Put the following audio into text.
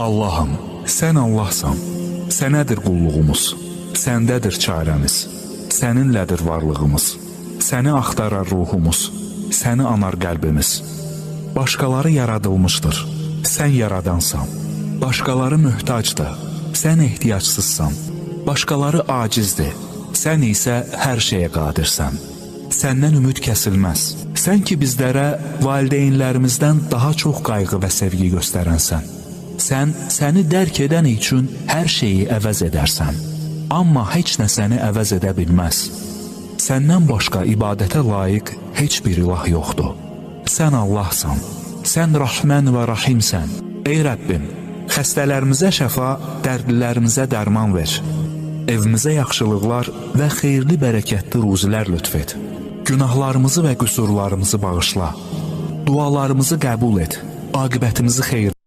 Allahım, sən Allahsan, sənədir qulluğumuz, səndədir çarəmiz, səninlədir varlığımız, səni axtarar ruhumuz, səni anar qəlbimiz. Başqaları yaradılmışdır, sən yaradansan, başqaları möhtacdır, sən ehtiyacsızsan, başqaları acizdir, sən isə hər şeyə qadirsən. Səndən ümid kəsilməz, sən ki bizlərə valideynlərimizdən daha çox qayğı və sevgi göstərənsən. Sən səni dərk edən üçün hər şeyi əvəz edərsən, amma heç nə səni əvəz edə bilməz. Səndən başqa ibadətə layiq heç bir ilah yoxdur. Sən Allahsan, sən Rəhmən və Rəhimsən. Ey Rəbbim, xəstələrimizə şəfa, dərdlilərimizə dərman ver. Evimizə yaxşılıqlar və xeyirli bərəkətli ruzilər lütf et. Günahlarımızı və qüsurlarımızı bağışla. Dualarımızı qəbul et, aqibətimizi xeyir.